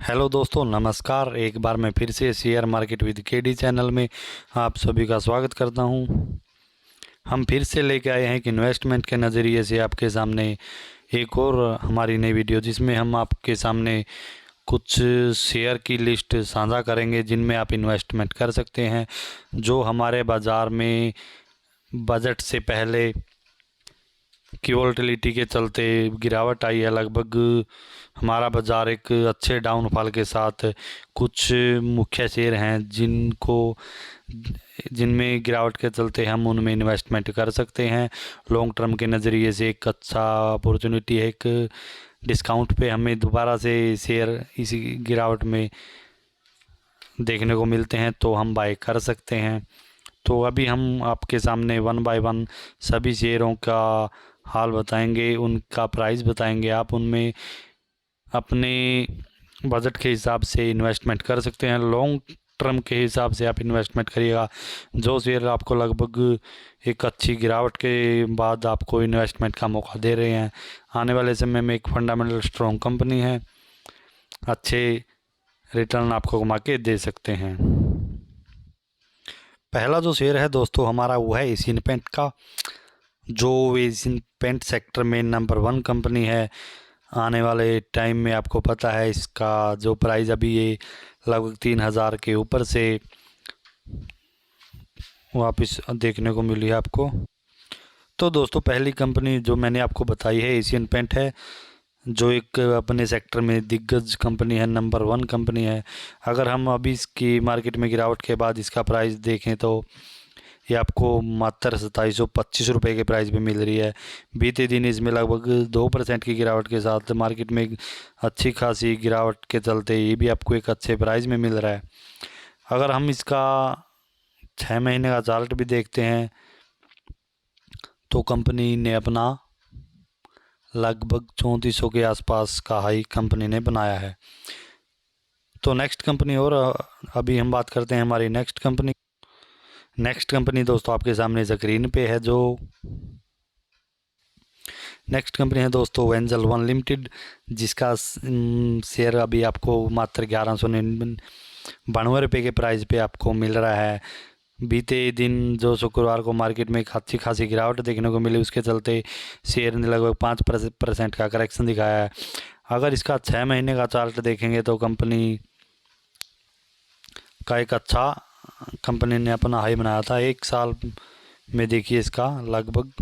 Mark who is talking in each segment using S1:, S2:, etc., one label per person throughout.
S1: Hello दोस्तों, नमस्कार। एक बार मैं फिर से share market with KD channel में आप सभी का स्वागत करता हूं। हम फिर से लेके आए हैं कि इन्वेस्टमेंट के नज़रिए से आपके सामने एक और हमारी नई वीडियो, जिसमें हम आपके सामने कुछ शेयर की लिस्ट साझा करेंगे जिनमें आप इन्वेस्टमेंट कर सकते हैं, जो हमारे बाज़ार में बजट से पहले की वोलेटिलिटी के चलते गिरावट आई है। लगभग हमारा बाज़ार एक अच्छे डाउनफॉल के साथ कुछ मुख्य शेयर हैं जिनमें गिरावट के चलते हम उनमें इन्वेस्टमेंट कर सकते हैं। लॉन्ग टर्म के नज़रिए से एक अच्छा अपॉर्चुनिटी है, एक डिस्काउंट पे हमें दोबारा से शेयर इसी गिरावट में देखने को मिलते हैं, तो हम बाय कर सकते हैं। तो अभी हम आपके सामने वन बाय वन सभी शेयरों का हाल बताएंगे, उनका प्राइस बताएंगे। आप उनमें अपने बजट के हिसाब से इन्वेस्टमेंट कर सकते हैं। लॉन्ग टर्म के हिसाब से आप इन्वेस्टमेंट करिएगा। जो शेयर आपको लगभग एक अच्छी गिरावट के बाद आपको इन्वेस्टमेंट का मौका दे रहे हैं, आने वाले समय में एक फंडामेंटल स्ट्रॉन्ग कंपनी है, अच्छे रिटर्न आपको कमा के दे सकते हैं। पहला जो शेयर है दोस्तों हमारा, वो है एशियन पेंट का, जो एशियन पेंट सेक्टर में नंबर 1 कंपनी है। आने वाले टाइम में आपको पता है इसका जो प्राइस अभी ये लगभग 3000 के ऊपर से वापस देखने को मिली है आपको। तो दोस्तों पहली कंपनी जो मैंने आपको बताई है एशियन पेंट है, जो एक अपने सेक्टर में दिग्गज कंपनी है, नंबर 1 कंपनी है। अगर हम अभी इसकी मार्केट में गिरावट के बाद इसका प्राइस देखें तो ये आपको मात्र 2725 रुपये के प्राइस पे मिल रही है। बीते दिन इसमें लगभग 2% की गिरावट के साथ मार्केट में अच्छी खासी गिरावट के चलते ये भी आपको एक अच्छे प्राइस में मिल रहा है। अगर हम इसका 6 महीने का चार्ट भी देखते हैं तो कंपनी ने अपना लगभग 3400 के आसपास का हाई कंपनी ने बनाया है। तो नेक्स्ट कंपनी, और अभी हम बात करते हैं हमारी नेक्स्ट कंपनी दोस्तों आपके सामने स्क्रीन पे है। जो नेक्स्ट कंपनी है दोस्तों एंजल वन लिमिटेड, जिसका शेयर अभी आपको मात्र 1192 रुपये के प्राइस पे आपको मिल रहा है। बीते दिन जो शुक्रवार को मार्केट में एक अच्छी खासी गिरावट देखने को मिली, उसके चलते शेयर ने लगभग 5% का करेक्शन दिखाया है। अगर इसका 6 महीने का चार्ट देखेंगे तो कंपनी का एक अच्छा कंपनी ने अपना हाई बनाया था। एक साल में देखिए इसका लगभग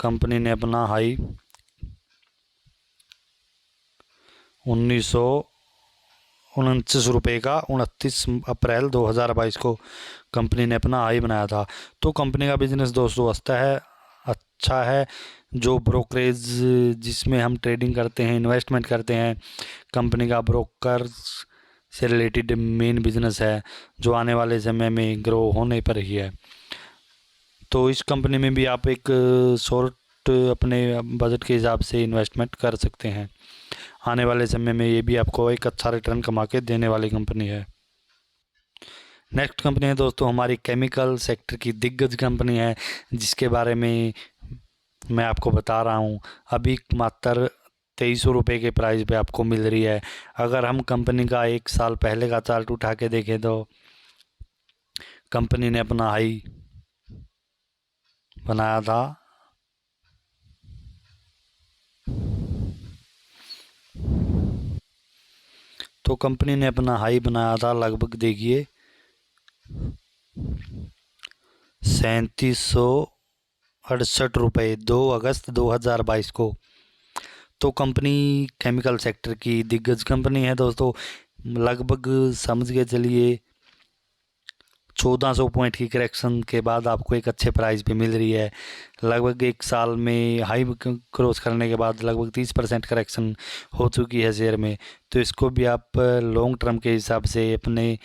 S1: कंपनी ने अपना हाई 1929 रुपये का 29 अप्रैल 2022 को कंपनी ने अपना हाई बनाया था। तो कंपनी का बिजनेस दोस्तों अच्छा है। जो ब्रोकरेज जिसमें हम ट्रेडिंग करते हैं, इन्वेस्टमेंट करते हैं, कंपनी का ब्रोकर से रिलेटेड मेन बिजनेस है, जो आने वाले समय में ग्रो होने पर ही है। तो इस कंपनी में भी आप एक शॉर्ट अपने बजट के हिसाब से इन्वेस्टमेंट कर सकते हैं। आने वाले समय में ये भी आपको एक अच्छा रिटर्न कमा के देने वाली कंपनी है। नेक्स्ट कंपनी है दोस्तों हमारी केमिकल सेक्टर की दिग्गज कंपनी है, जिसके बारे में मैं आपको बता रहा हूँ। अभी मात्र 2300 रुपये के प्राइस पे आपको मिल रही है। अगर हम कंपनी का एक साल पहले का चार्ट उठा के देखें तो कंपनी ने अपना हाई बनाया था लगभग देखिए 3768 रुपये 2 अगस्त 2022 को। तो कंपनी केमिकल सेक्टर की दिग्गज कंपनी है दोस्तों। लगभग समझ के चलिए 1400 पॉइंट की करेक्शन के बाद आपको एक अच्छे प्राइस पे मिल रही है। लगभग एक साल में हाई क्रॉस करने के बाद लगभग 30% करेक्शन हो चुकी है शेयर में। तो इसको भी आप लॉन्ग टर्म के हिसाब से अपने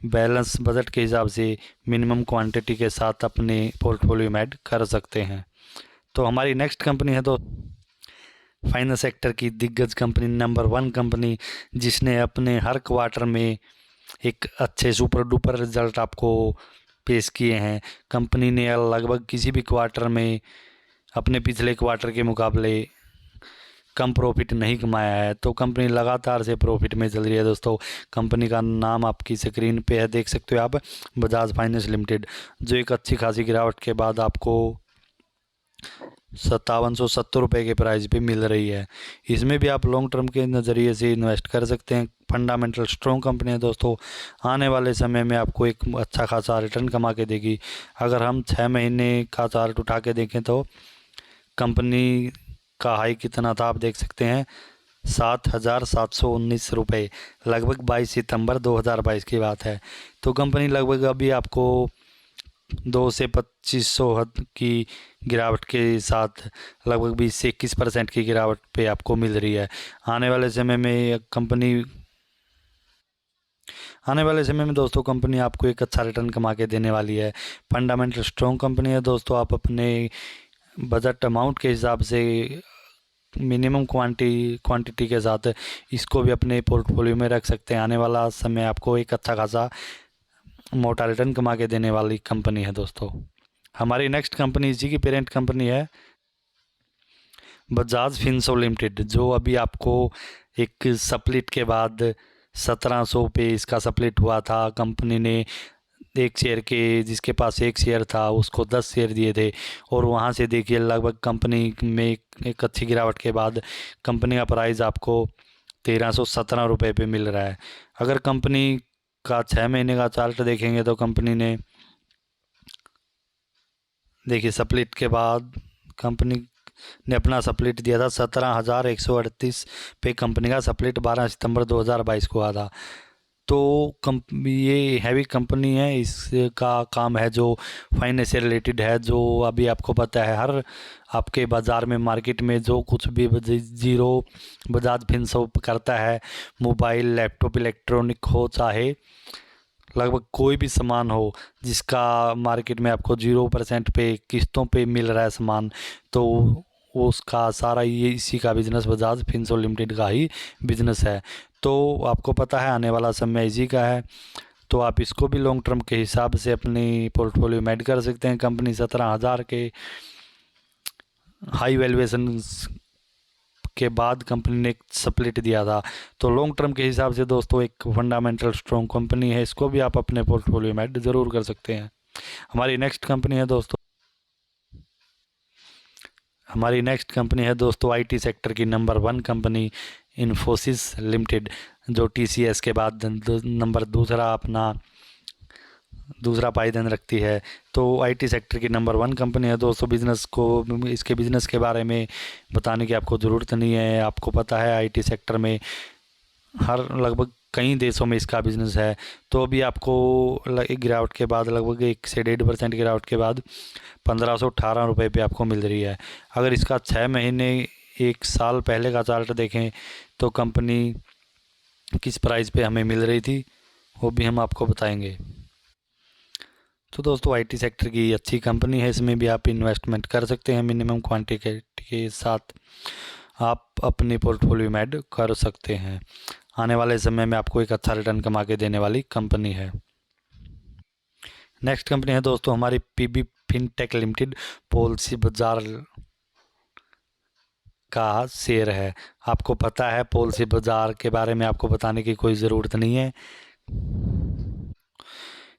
S1: बैलेंस बजट के हिसाब से मिनिमम क्वांटिटी के साथ अपने पोर्टफोलियो में ऐड कर सकते हैं। तो हमारी नेक्स्ट कंपनी है तो फाइनेंस सेक्टर की दिग्गज कंपनी, नंबर 1 कंपनी, जिसने अपने हर क्वार्टर में एक अच्छे सुपर डुपर रिजल्ट आपको पेश किए हैं। कंपनी ने लगभग किसी भी क्वार्टर में अपने पिछले क्वार्टर के मुकाबले कम प्रॉफिट नहीं कमाया है। तो कंपनी लगातार से प्रॉफिट में चल रही है दोस्तों। कंपनी का नाम आपकी स्क्रीन पे है, देख सकते हो आप, बजाज फाइनेंस लिमिटेड, जो एक अच्छी खासी गिरावट के बाद आपको 5770 रुपये के प्राइस पे मिल रही है। इसमें भी आप लॉन्ग टर्म के नज़रिए से इन्वेस्ट कर सकते हैं। फंडामेंटल स्ट्रॉन्ग कंपनी है दोस्तों, आने वाले समय में आपको एक अच्छा खासा रिटर्न कमा के देगी। अगर हम 6 महीने का चार्ट उठा के देखें तो कंपनी का हाई कितना था आप देख सकते हैं, 7,719 रुपये, लगभग 22 सितंबर 2022 की बात है। तो कंपनी लगभग अभी आपको 2 से 2500 की गिरावट के साथ लगभग 20 से 21% की गिरावट पे आपको मिल रही है। आने वाले समय में दोस्तों कंपनी आपको एक अच्छा रिटर्न कमा के देने वाली है। फंडामेंटल स्ट्रॉन्ग कंपनी है दोस्तों। आप अपने बजट अमाउंट के हिसाब से मिनिमम क्वांटिटी के साथ इसको भी अपने पोर्टफोलियो में रख सकते हैं। आने वाला समय आपको एक अच्छा खासा मोटा रिटर्न कमा के देने वाली कंपनी है दोस्तों। हमारी नेक्स्ट कंपनी, इसी की पेरेंट कंपनी है बजाज फिनसो लिमिटेड, जो अभी आपको एक स्प्लिट के बाद 1700 पे इसका स्प्लिट हुआ था। कंपनी ने एक शेयर के, जिसके पास एक शेयर था उसको 10 शेयर दिए थे, और वहाँ से देखिए लगभग कंपनी में एक अच्छी गिरावट के बाद कंपनी का प्राइस आपको 1317 रुपये पे मिल रहा है। अगर कंपनी का 6 महीने का चार्ट देखेंगे तो कंपनी ने, देखिए स्प्लिट के बाद कंपनी ने अपना स्प्लिट दिया था 17,138 पे। कंपनी का स्प्लिट 12 सितंबर 2022 को हुआ था। तो ये हैवी कंपनी है, इसका काम है जो फाइनेंस से रिलेटेड है। जो अभी आपको पता है हर आपके बाज़ार में, मार्केट में जो कुछ भी जीरो बजाज फिनसो करता है, मोबाइल, लैपटॉप, इलेक्ट्रॉनिक हो, चाहे लगभग कोई भी सामान हो जिसका मार्केट में आपको 0% पे किस्तों पे मिल रहा है सामान, तो वो उसका सारा ये इसी का बिजनेस बजाज फिनसो लिमिटेड का ही बिजनेस है। तो आपको पता है आने वाला समय इसी का है। तो आप इसको भी लॉन्ग टर्म के हिसाब से अपनी पोर्टफोलियो में ऐड कर सकते हैं। कंपनी 17,000 के हाई वैल्यूएशन के बाद कंपनी ने एक स्प्लिट दिया था। तो लॉन्ग टर्म के हिसाब से दोस्तों एक फंडामेंटल स्ट्रॉन्ग कंपनी है, इसको भी आप अपने पोर्टफोलियो में ऐड ज़रूर कर सकते हैं। हमारी नेक्स्ट कंपनी है दोस्तों आईटी सेक्टर की नंबर 1 कंपनी इन्फोसिस लिमिटेड, जो टीसीएस के बाद नंबर दूसरा पायदान रखती है। तो आईटी सेक्टर की नंबर 1 कंपनी है दोस्तों। इसके बिज़नेस के बारे में बताने की आपको ज़रूरत नहीं है। आपको पता है आईटी सेक्टर में लगभग कई देशों में इसका बिज़नेस है। तो अभी आपको एक गिरावट के बाद, लगभग 1 से 1.5% गिरावट के बाद 1518 रुपये पे आपको मिल रही है। अगर इसका 6 महीने 1 साल पहले का चार्ट देखें तो कंपनी किस प्राइस पे हमें मिल रही थी वो भी हम आपको बताएंगे। तो दोस्तों आईटी सेक्टर की अच्छी कंपनी है, इसमें भी आप इन्वेस्टमेंट कर सकते हैं। मिनिमम क्वांटिटी के साथ आप अपने पोर्टफोलियो में ऐड कर सकते हैं। आने वाले समय में आपको एक अच्छा रिटर्न कमा के देने वाली कंपनी है। नेक्स्ट कंपनी है दोस्तों हमारी पीबी फिनटेक लिमिटेड, पॉलिसी बाजार का शेयर है। आपको पता है पॉलिसी बाजार के बारे में आपको बताने की कोई ज़रूरत नहीं है।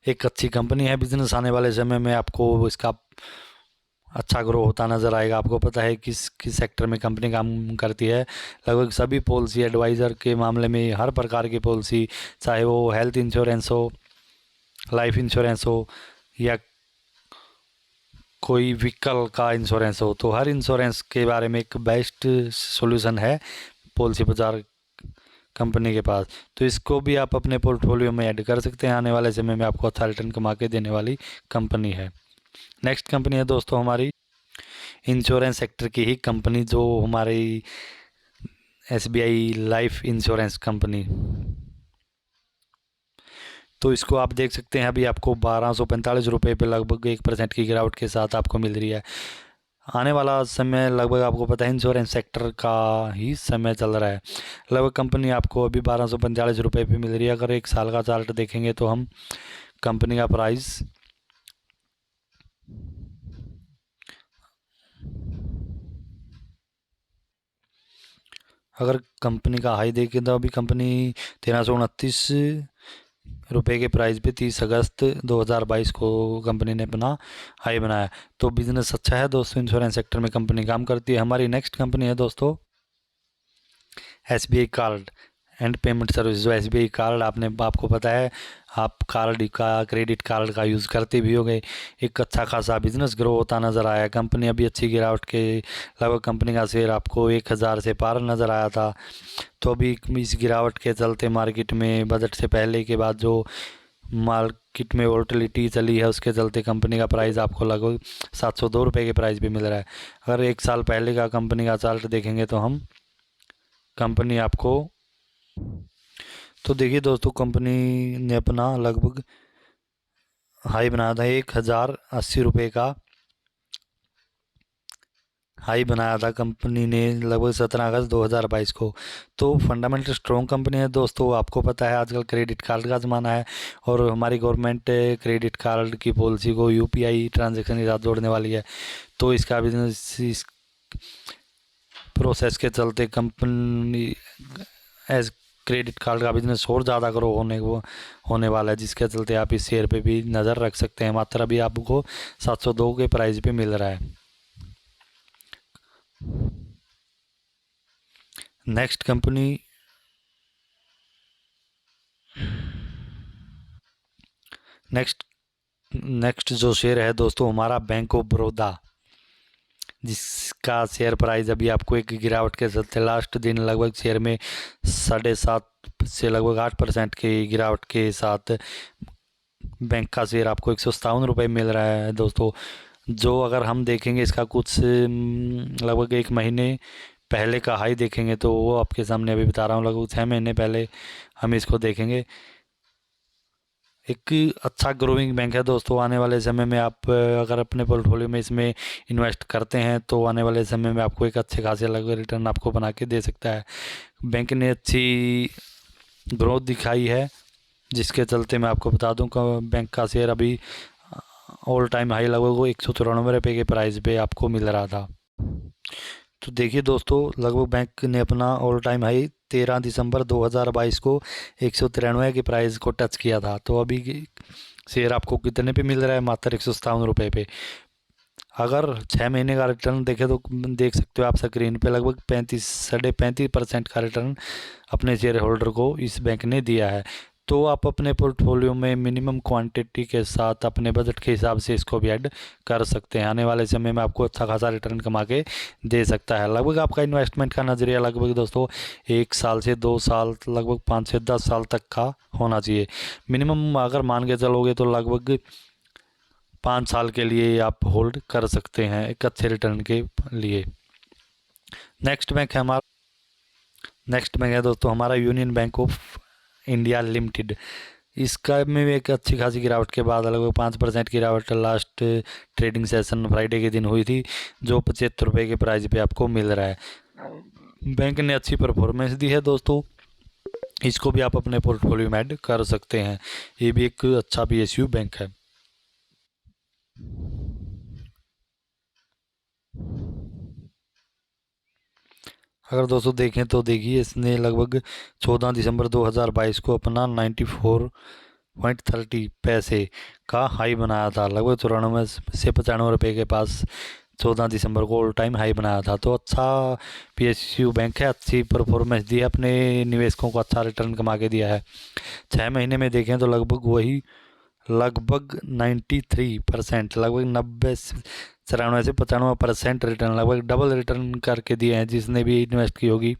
S1: एक अच्छी कंपनी है, बिजनेस आने वाले समय में आपको इसका अच्छा ग्रो होता नज़र आएगा। आपको पता है किस किस सेक्टर में कंपनी काम करती है। लगभग सभी पॉलिसी एडवाइज़र के मामले में हर प्रकार की पॉलिसी, चाहे वो हेल्थ इंश्योरेंस हो, लाइफ इंश्योरेंस हो, या कोई व्हीकल का इंश्योरेंस हो, तो हर इंश्योरेंस के बारे में एक बेस्ट सॉल्यूशन है पॉलिसी बाजार कंपनी के पास। तो इसको भी आप अपने पोर्टफोलियो में ऐड कर सकते हैं। आने वाले समय में आपको अच्छा रिटर्न कमा के देने वाली कंपनी है। नेक्स्ट कंपनी है दोस्तों हमारी इंश्योरेंस सेक्टर की ही कंपनी, जो हमारी एसबीआई लाइफ इंश्योरेंस कंपनी। तो इसको आप देख सकते हैं अभी आपको 1245 रुपये पे लगभग 1% की गिरावट के साथ आपको मिल रही है। आने वाला समय लगभग आपको पता है इंश्योरेंस सेक्टर का ही समय चल रहा है। लगभग कंपनी आपको अभी 1245 रुपये पे मिल रही है। अगर 1 साल का चार्ट देखेंगे तो हम कंपनी का प्राइस अगर कंपनी का हाई देखें तो अभी कंपनी 1329 रुपये के प्राइस पे 30 अगस्त 2022 को कंपनी ने अपना हाई बनाया। तो बिजनेस अच्छा है दोस्तों, इंश्योरेंस सेक्टर में कंपनी काम करती है। हमारी नेक्स्ट कंपनी है दोस्तों SBI card and payment service. जो SBI कार्ड आपको पता है, आप कार्ड का, क्रेडिट कार्ड का यूज़ करते भी होंगे। एक अच्छा खासा बिजनेस ग्रो होता नज़र आया। कंपनी अभी अच्छी गिरावट के, लगभग कंपनी का शेयर आपको 1000 से पार नज़र आया था। तो अभी इस गिरावट के चलते मार्केट में बजट से पहले के बाद जो मार्केट में वोलेटिलिटी चली है, उसके चलते कंपनी का प्राइस आपको लगभग 702 रुपये के प्राइस पे मिल रहा है। अगर एक साल पहले का कंपनी का चार्ट देखेंगे तो हम कंपनी आपको, तो देखिए दोस्तों, कंपनी ने अपना लगभग हाई बनाया था 1080 रुपये का हाई बनाया था कंपनी ने लगभग 17 अगस्त 2022 को। तो फंडामेंटल स्ट्रॉन्ग कंपनी है दोस्तों। आपको पता है आजकल क्रेडिट कार्ड का ज़माना है और हमारी गवर्नमेंट क्रेडिट कार्ड की पॉलिसी को UPI ट्रांजैक्शन के साथ जोड़ने वाली है। तो इसका बिजनेस, इस प्रोसेस के चलते कंपनी एज क्रेडिट कार्ड का बिजनेस और ज़्यादा ग्रो होने वाला है, जिसके चलते आप इस शेयर पे भी नज़र रख सकते हैं। मात्र अभी आपको 702 के प्राइस पे मिल रहा है। नेक्स्ट कंपनी, नेक्स्ट जो शेयर है दोस्तों हमारा बैंक ऑफ बड़ौदा, जिसका शेयर प्राइस अभी आपको एक गिरावट के चलते लास्ट दिन लगभग शेयर में 7.5 से लगभग 8% की गिरावट के साथ बैंक का शेयर आपको 157 रुपये मिल रहा है दोस्तों। जो अगर हम देखेंगे इसका कुछ लगभग 1 महीने पहले का हाई देखेंगे तो वो आपके सामने अभी बता रहा हूँ, लगभग 6 महीने पहले हम इसको देखेंगे। एक अच्छा ग्रोइंग बैंक है दोस्तों। आने वाले समय में आप अगर अपने पोर्टफोलियो में इसमें इन्वेस्ट करते हैं तो आने वाले समय में आपको एक अच्छे खासे अलग रिटर्न आपको बना के दे सकता है। बैंक ने अच्छी ग्रोथ दिखाई है, जिसके चलते मैं आपको बता दूं कि बैंक का शेयर अभी ऑल टाइम हाई लगभग 194 रुपये के प्राइस पे आपको मिल रहा था। तो देखिए दोस्तों, लगभग बैंक ने अपना ऑल टाइम हाई 13 दिसंबर 2022 को 193 के प्राइस को टच किया था। तो अभी शेयर आपको कितने पे मिल रहा है? मात्र 157 रुपये पे। अगर 6 महीने का रिटर्न देखें तो देख सकते हो आप स्क्रीन पे, लगभग 35% का रिटर्न अपने शेयर होल्डर को इस बैंक ने दिया है। तो आप अपने पोर्टफोलियो में मिनिमम क्वांटिटी के साथ अपने बजट के हिसाब से इसको भी ऐड कर सकते हैं। आने वाले समय में आपको अच्छा खासा रिटर्न कमा के दे सकता है। लगभग आपका इन्वेस्टमेंट का नज़रिया लगभग दोस्तों 1 साल से 2 साल, लगभग 5 से 10 साल तक का होना चाहिए मिनिमम। अगर मान के चलोगे तो लगभग 5 साल के लिए आप होल्ड कर सकते हैं एक अच्छे रिटर्न के लिए। नेक्स्ट बैंक है दोस्तों हमारा union bank of India limited. इसका में भी एक अच्छी खासी गिरावट के बाद लगभग 5% की गिरावट लास्ट ट्रेडिंग सेशन फ्राइडे के दिन हुई थी, जो 75 रुपये के प्राइस पे आपको मिल रहा है। बैंक ने अच्छी परफॉर्मेंस दी है दोस्तों, इसको भी आप अपने पोर्टफोलियो में ऐड कर सकते हैं। ये भी एक अच्छा PSU बैंक है। अगर दोस्तों देखें तो देखिए, इसने लगभग 14 दिसंबर 2022 को अपना 94.30 पैसे का हाई बनाया था। लगभग 94 से 95 रुपये के पास 14 दिसंबर को ऑल टाइम हाई बनाया था। तो अच्छा PSU बैंक है, अच्छी परफॉर्मेंस दी है, अपने निवेशकों को अच्छा रिटर्न कमा के दिया है। 6 महीने में देखें तो लगभग 93%, लगभग 94 से 95% रिटर्न, लगभग डबल रिटर्न करके दिए हैं। जिसने भी इन्वेस्ट की होगी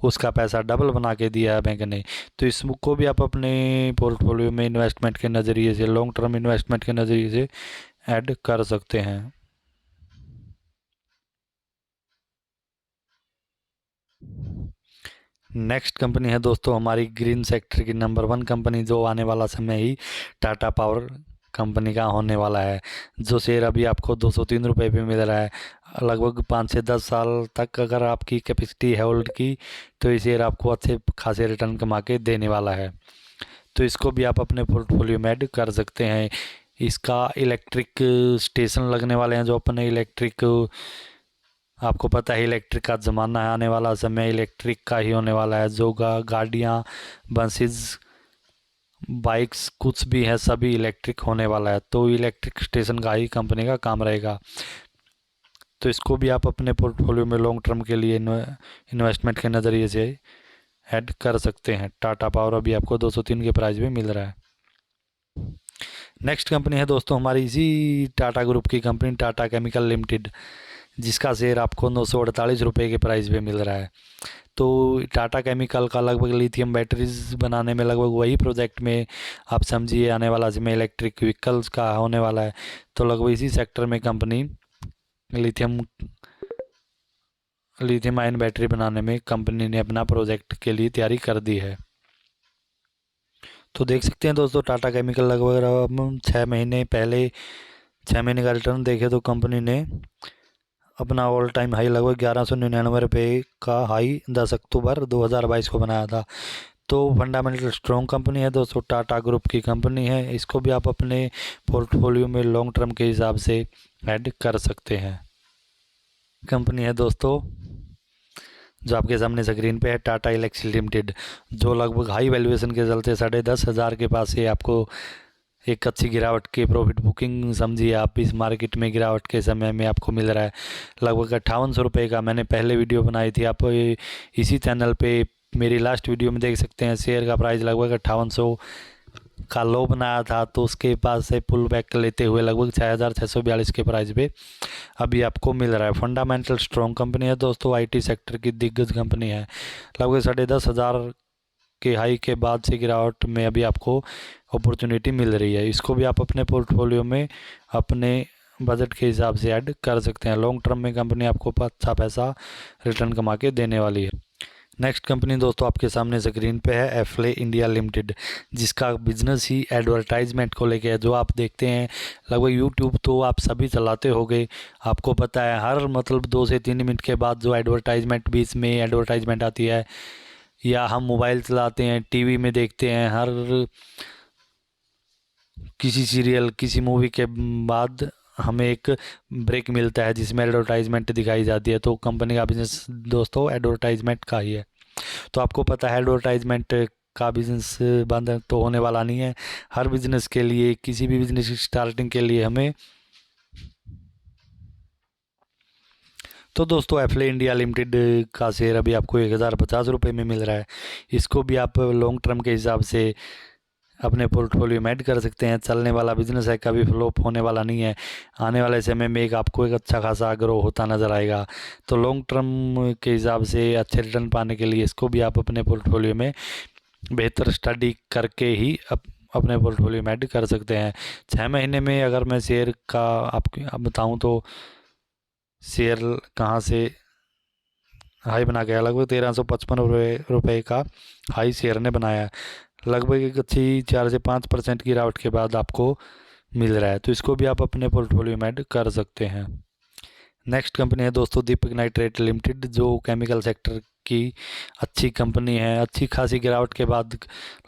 S1: उसका पैसा डबल बना के दिया है बैंक ने। तो इसको भी आप अपने पोर्टफोलियो में इन्वेस्टमेंट के नज़रिए से, लॉन्ग टर्म इन्वेस्टमेंट के नज़रिए से ऐड कर सकते हैं। नेक्स्ट कंपनी है दोस्तों हमारी ग्रीन सेक्टर की नंबर 1 कंपनी, जो आने वाला समय ही टाटा पावर कंपनी का होने वाला है। जो शेयर अभी आपको 203 रुपये पे मिल रहा है। लगभग 5 से 10 साल तक अगर आपकी कैपेसिटी है होल्ड की, तो ये शेयर आपको अच्छे खासे रिटर्न कमा के देने वाला है। तो इसको भी आप अपने पोर्टफोलियो में ऐड कर सकते हैं। इसका इलेक्ट्रिक स्टेशन लगने वाले हैं, जो अपने इलेक्ट्रिक आपको पता है इलेक्ट्रिक का ज़माना है, आने वाला समय इलेक्ट्रिक का ही होने वाला है। जो गाड़ियाँ, बसेस, बाइक्स कुछ भी है सभी इलेक्ट्रिक होने वाला है। तो इलेक्ट्रिक स्टेशन का ही कंपनी का काम रहेगा। तो इसको भी आप अपने पोर्टफोलियो में लॉन्ग टर्म के लिए इन्वेस्टमेंट के नज़रिए से ऐड कर सकते हैं। टाटा पावर अभी आपको 203 के प्राइस में मिल रहा है। नेक्स्ट कंपनी है दोस्तों हमारी इसी टाटा ग्रुप की कंपनी टाटा केमिकल लिमिटेड, जिसका शेयर आपको 948 रुपये के प्राइस पे मिल रहा है। तो टाटा केमिकल का लगभग लिथियम बैटरीज बनाने में लगभग वही प्रोजेक्ट में आप समझिए आने वाला समय इलेक्ट्रिक व्हीकल्स का होने वाला है। तो लगभग इसी सेक्टर में कंपनी लिथियम आयन बैटरी बनाने में कंपनी ने अपना प्रोजेक्ट के लिए तैयारी कर दी है। तो देख सकते हैं दोस्तों टाटा केमिकल लगभग हम 6 महीने पहले 6 महीने का रिटर्न देखे तो कंपनी ने अपना ऑल टाइम हाई लगभग 1199 रुपये का हाई 10 अक्टूबर 2022 को बनाया था। तो फंडामेंटल स्ट्रॉन्ग कंपनी है दोस्तों, टाटा ग्रुप की कंपनी है। इसको भी आप अपने पोर्टफोलियो में लॉन्ग टर्म के हिसाब से ऐड कर सकते हैं। कंपनी है दोस्तों जो आपके सामने स्क्रीन पे है टाटा एल्क्सी लिमिटेड, जो लगभग हाई वैल्यूएशन के चलते 10,500 के पास से आपको एक अच्छी गिरावट के प्रॉफिट बुकिंग समझिए आप इस मार्केट में गिरावट के समय में आपको मिल रहा है लगभग 5800 रुपये का। मैंने पहले वीडियो बनाई थी, आप इसी चैनल पे मेरी लास्ट वीडियो में देख सकते हैं। शेयर का प्राइस लगभग 5800 का लो बनाया था, तो उसके पास से पुल बैक लेते हुए लगभग 6,642 के प्राइस पे अभी आपको मिल रहा है। फंडामेंटल स्ट्रॉन्ग कंपनी है दोस्तों, आईटी सेक्टर की दिग्गज कंपनी है। लगभग 10,500 के हाई के बाद से गिरावट में अभी आपको अपॉर्चुनिटी मिल रही है। इसको भी आप अपने पोर्टफोलियो में अपने बजट के हिसाब से ऐड कर सकते हैं। लॉन्ग टर्म में कंपनी आपको अच्छा पैसा रिटर्न कमा के देने वाली है। नेक्स्ट कंपनी दोस्तों आपके सामने स्क्रीन पे है एफले इंडिया लिमिटेड, जिसका बिजनेस ही एडवर्टाइजमेंट को लेके है। जो आप देखते हैं लगभग यूट्यूब तो आप सभी चलाते होंगे, आपको पता है हर मतलब 2 से 3 मिनट के बाद जो एडवर्टाइजमेंट बीच में एडवर्टाइजमेंट आती है, या हम मोबाइल चलाते हैं टीवी में देखते हैं हर किसी सीरियल किसी मूवी के बाद हमें एक ब्रेक मिलता है जिसमें एडवर्टाइजमेंट दिखाई जाती है। तो कंपनी का बिजनेस दोस्तों एडवर्टाइजमेंट का ही है। तो आपको पता है एडवर्टाइजमेंट का बिजनेस बंद तो होने वाला नहीं है। हर बिजनेस के लिए किसी भी बिजनेस स्टार्टिंग के लिए हमें तो दोस्तों एफले इंडिया लिमिटेड का शेयर अभी आपको 1,050 रुपये में मिल रहा है। इसको भी आप लॉन्ग टर्म के हिसाब से अपने पोर्टफोलियो में ऐड कर सकते हैं। चलने वाला बिजनेस है, कभी फ्लॉप होने वाला नहीं है। आने वाले समय में आपको एक अच्छा खासा ग्रो होता नज़र आएगा। तो लॉन्ग टर्म के हिसाब से अच्छे रिटर्न पाने के लिए इसको भी आप अपने पोर्टफोलियो में बेहतर स्टडी करके ही अपने पोर्टफोलियो में ऐड कर सकते हैं। 6 महीने में अगर मैं शेयर का आपको बताऊँ तो शेयर कहाँ से हाई बना गया, लगभग 1,355 रुपये का हाई शेयर ने बनाया है। लगभग एक अच्छी 4 से 5% की गिरावट के बाद आपको मिल रहा है। तो इसको भी आप अपने पोर्टफोलियो में ऐड कर सकते हैं। नेक्स्ट कंपनी है दोस्तों दीपक नाइट्रेट लिमिटेड, जो केमिकल सेक्टर की अच्छी कंपनी है। अच्छी खासी गिरावट के बाद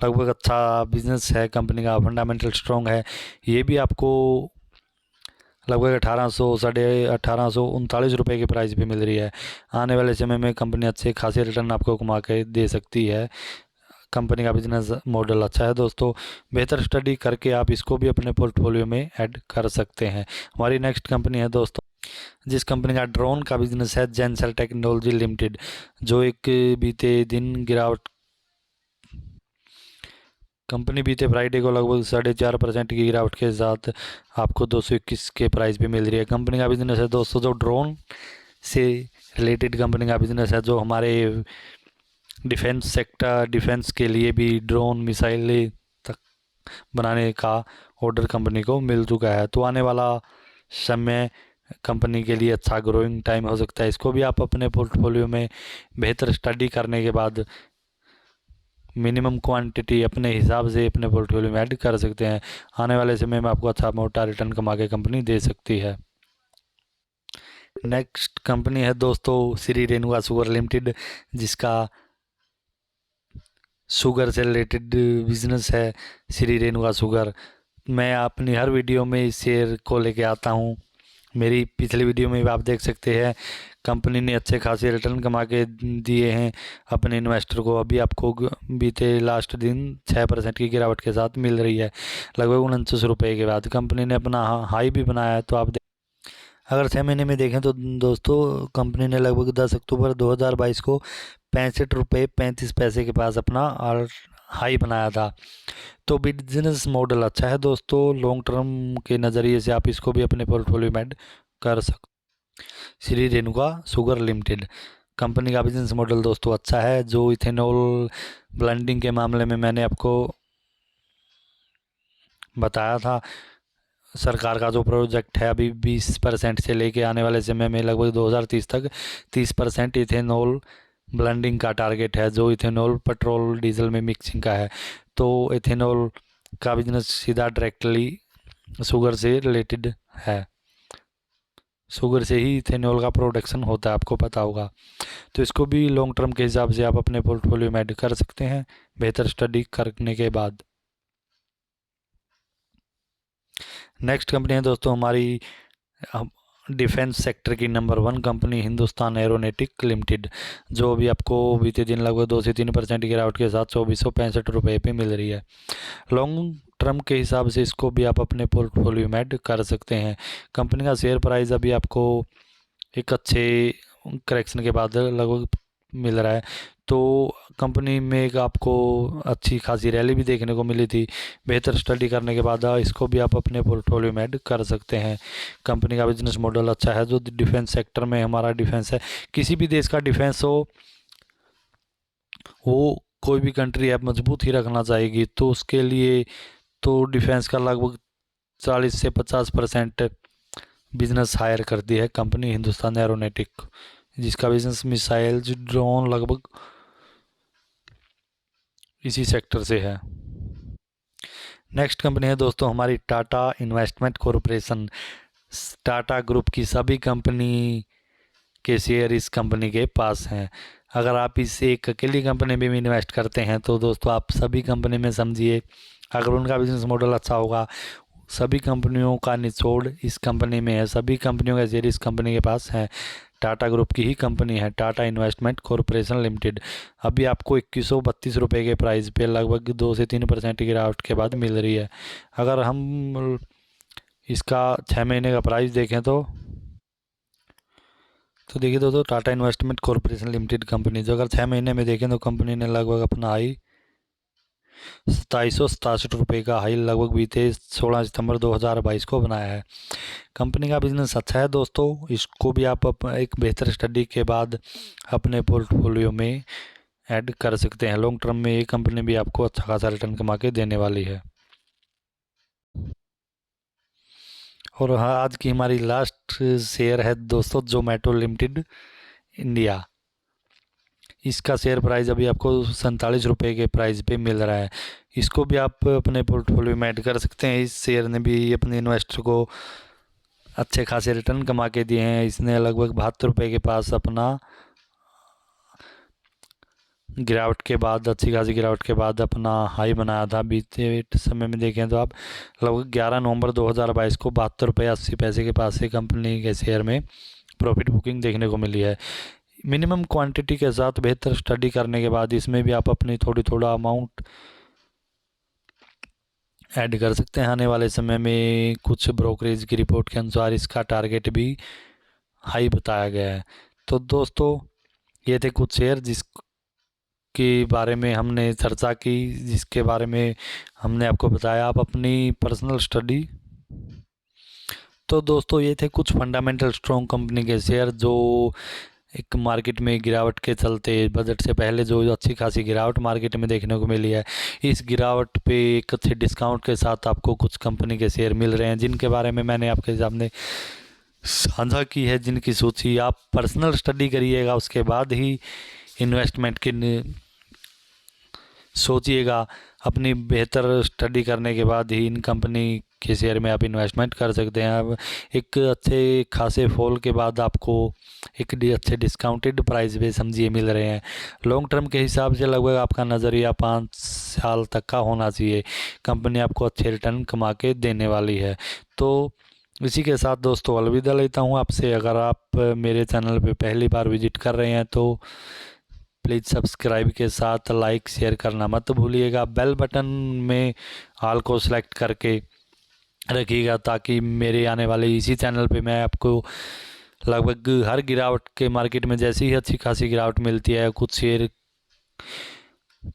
S1: लगभग अच्छा बिजनेस है कंपनी का, फंडामेंटल स्ट्रॉन्ग है। ये भी आपको लगभग 1839 रुपये के प्राइस पे मिल रही है। आने वाले समय में कंपनी अच्छे खासे रिटर्न आपको कमा के दे सकती है। कंपनी का बिजनेस मॉडल अच्छा है दोस्तों, बेहतर स्टडी करके आप इसको भी अपने पोर्टफोलियो में ऐड कर सकते हैं। हमारी नेक्स्ट कंपनी है दोस्तों जिस कंपनी का ड्रोन का बिजनेस है जेंसर टेक्नोलॉजी लिमिटेड, जो एक बीते दिन गिरावट कंपनी बीते फ्राइडे को लगभग 4.5% की गिरावट के साथ आपको 221 के प्राइस पे मिल रही है। कंपनी का बिजनेस है दोस्तों जो ड्रोन से रिलेटेड कंपनी का बिजनेस है, जो हमारे डिफेंस सेक्टर डिफेंस के लिए भी ड्रोन मिसाइल तक बनाने का ऑर्डर कंपनी को मिल चुका है। तो आने वाला समय कंपनी के लिए अच्छा ग्रोइंग टाइम हो सकता है। इसको भी आप अपने पोर्टफोलियो में बेहतर स्टडी करने के बाद मिनिमम क्वांटिटी अपने हिसाब से अपने पोर्टफोलियो में ऐड कर सकते हैं। आने वाले समय में आपको अच्छा मोटा रिटर्न कमा के कंपनी दे सकती है। नेक्स्ट कंपनी है दोस्तों श्री रेणुका शुगर लिमिटेड, जिसका शुगर से रिलेटेड बिजनेस है श्री रेणुका शुगर। मैं अपनी हर वीडियो में इस शेयर को लेके आता हूँ मेरी पिछली वीडियो में भी आप देख सकते हैं कंपनी ने अच्छे खासे रिटर्न कमा के दिए हैं अपने इन्वेस्टर को। अभी आपको बीते लास्ट दिन 6% की गिरावट के साथ मिल रही है, लगभग 49 रुपये के बाद कंपनी ने अपना हाई भी बनाया है। तो आप अगर 6 महीने में देखें तो दोस्तों कंपनी ने लगभग 10 अक्टूबर 2022 को 65 रुपये 35 पैसे के पास अपना हाई बनाया था। तो बिजनेस मॉडल अच्छा है दोस्तों, लॉन्ग टर्म के नज़रिए से आप इसको भी अपने पोर्टफोलियो में ऐड कर सकते। Shri Renuka sugar limited company का बिजनेस मॉडल दोस्तों अच्छा है। जो इथेनॉल ब्लेंडिंग के मामले में मैंने आपको बताया था, सरकार का जो प्रोजेक्ट है अभी 20% से लेके आने वाले समय में लगभग 2030 तक 30% इथेनॉल ब्लेंडिंग का टारगेट है, जो इथेनॉल पेट्रोल डीजल में मिक्सिंग का है। तो इथेनॉल का बिजनेस सीधा डायरेक्टली शुगर से रिलेटेड है, शुगर से ही इथेनॉल का प्रोडक्शन होता है, आपको पता होगा। तो इसको भी लॉन्ग टर्म के हिसाब से आप अपने पोर्टफोलियो में ऐड कर सकते हैं बेहतर स्टडी करने के बाद। नेक्स्ट कंपनी है दोस्तों हमारी डिफेंस सेक्टर की number 1 company Hindustan aeronautic limited, जो भी आपको बीते दिन लगभग 2 से 3% की गिरावट के साथ 2465 पे मिल रही है। लॉन्ग टर्म के हिसाब से इसको भी आप अपने पोर्टफोलियो में ऐड कर सकते हैं। कंपनी का शेयर प्राइस अभी आपको एक अच्छे करेक्शन के बाद लगभग मिल रहा है। तो कंपनी में एक आपको अच्छी खासी रैली भी देखने को मिली थी। बेहतर स्टडी करने के बाद इसको भी आप अपने पोर्टफोलियो में ऐड कर सकते हैं। कंपनी का बिजनेस मॉडल अच्छा है, जो डिफेंस सेक्टर में हमारा डिफेंस है, किसी भी देश का डिफेंस हो वो कोई भी कंट्री है मजबूत ही रखना चाहेगी, तो उसके लिए तो डिफेंस का लगभग 40 से 50% बिजनेस हायर करती है कंपनी हिंदुस्तान एरोनॉटिक, जिसका बिजनेस मिसाइल ड्रोन लगभग इसी सेक्टर से है। नेक्स्ट कंपनी है दोस्तों हमारी Tata investment corporation. Tata group की सभी कंपनी के शेयर इस कंपनी के पास हैं। अगर आप इस एक अकेली कंपनी में भी इन्वेस्ट करते हैं तो दोस्तों आप सभी कंपनी में समझिए, अगर उनका बिजनेस मॉडल अच्छा होगा, सभी कंपनियों का निचोड़ इस कंपनी में है, सभी कंपनियों का शेयर इस कंपनी के पास है। टाटा ग्रुप की ही कंपनी है टाटा इन्वेस्टमेंट कॉरपोरेशन लिमिटेड। अभी आपको 2132 रुपये के प्राइस पे लगभग 2 से 3% की गिरावट के बाद मिल रही है। अगर हम इसका 6 महीने का प्राइस देखें तो देखिए दोस्तों Tata investment corporation limited company जो अगर 6 महीने में देखें तो कंपनी ने लगभग अपना हाई 2767 रुपये का हाई लगभग बीते 16 सितंबर 2022 को बनाया है। कंपनी का बिजनेस अच्छा है दोस्तों, इसको भी आप एक बेहतर स्टडी के बाद अपने पोर्टफोलियो में ऐड कर सकते हैं। लॉन्ग टर्म में ये कंपनी भी आपको अच्छा खासा रिटर्न कमा के देने वाली है। और हाँ, आज की हमारी लास्ट शेयर है दोस्तों जोमेटो लिमिटेड इंडिया। इसका शेयर प्राइस अभी आपको 47 रुपये के प्राइस पे मिल रहा है। इसको भी आप अपने पोर्टफोलियो में ऐड कर सकते हैं। इस शेयर ने भी अपने इन्वेस्टर को अच्छे खासे रिटर्न कमा के दिए हैं। इसने लगभग 72 रुपये के पास अपना गिरावट के बाद अच्छी खासी गिरावट के बाद अपना हाई बनाया था। बीते समय में देखें तो आप लगभग 11 नवंबर 2022 को 72 रुपये 80 पैसे के पास से कंपनी के शेयर में प्रॉफिट बुकिंग देखने को मिली है। मिनिमम क्वांटिटी के साथ बेहतर स्टडी करने के बाद इसमें भी आप अपनी थोड़ा अमाउंट ऐड कर सकते हैं। आने वाले समय में कुछ ब्रोकरेज की रिपोर्ट के अनुसार इसका टारगेट भी हाई बताया गया है। तो दोस्तों ये थे कुछ शेयर जिसके बारे में हमने चर्चा की, जिसके बारे में हमने आपको बताया। आप अपनी पर्सनल स्टडी। तो दोस्तों ये थे कुछ फंडामेंटल स्ट्रॉन्ग कंपनी के शेयर जो एक मार्केट में गिरावट के चलते बजट से पहले जो अच्छी खासी गिरावट मार्केट में देखने को मिली है, इस गिरावट पे एक अच्छे डिस्काउंट के साथ आपको कुछ कंपनी के शेयर मिल रहे हैं, जिनके बारे में मैंने आपके सामने साझा की है, जिनकी सूची आप पर्सनल स्टडी करिएगा, उसके बाद ही इन्वेस्टमेंट की सोचिएगा। अपनी बेहतर स्टडी करने के बाद ही इन कंपनी के शेयर में आप इन्वेस्टमेंट कर सकते हैं। अब एक अच्छे खासे फॉल के बाद आपको एक अच्छे डिस्काउंटेड प्राइस पे समझिए मिल रहे हैं। लॉन्ग टर्म के हिसाब से लगभग आपका नज़रिया 5 साल तक का होना चाहिए। कंपनी आपको अच्छे रिटर्न कमा के देने वाली है। तो इसी के साथ दोस्तों अलविदा लेता हूँ आपसे। अगर आप मेरे चैनल पे पहली बार विजिट कर रहे हैं तो प्लीज़ सब्सक्राइब के साथ लाइक शेयर करना मत भूलिएगा। बेल बटन में ऑल को सिलेक्ट करके रखिएगा ताकि मेरे आने वाले इसी चैनल पे मैं आपको लगभग हर गिरावट के मार्केट में जैसी ही अच्छी खासी गिरावट मिलती है कुछ शेयर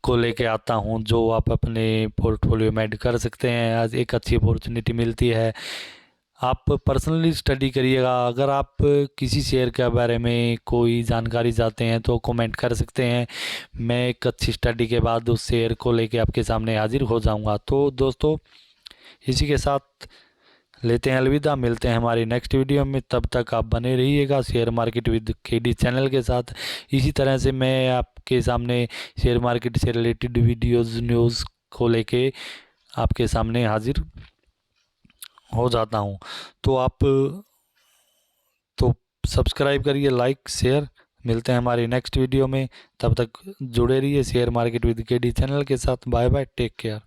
S1: को लेके आता हूं जो आप अपने पोर्टफोलियो में ऐड कर सकते हैं। आज एक अच्छी अपॉर्चुनिटी मिलती है, आप पर्सनली स्टडी करिएगा। अगर आप किसी शेयर के बारे में कोई जानकारी चाहते हैं तो कमेंट कर सकते हैं, मैं एक अच्छी स्टडी के बाद उस शेयर को लेके आपके सामने हाजिर हो जाऊंगा। तो दोस्तों इसी के साथ लेते हैं अलविदा, मिलते हैं हमारी नेक्स्ट वीडियो में। तब तक आप बने रहिएगा share market with KD channel के साथ। इसी तरह से मैं आपके सामने शेयर मार्केट से रिलेटेड वीडियोज़ न्यूज़ को लेके आपके सामने हाजिर हो जाता हूँ। तो आप तो सब्सक्राइब करिए, लाइक शेयर। मिलते हैं हमारी नेक्स्ट वीडियो में, तब तक जुड़े रहिए share market with KD channel के साथ। Bye bye, take care.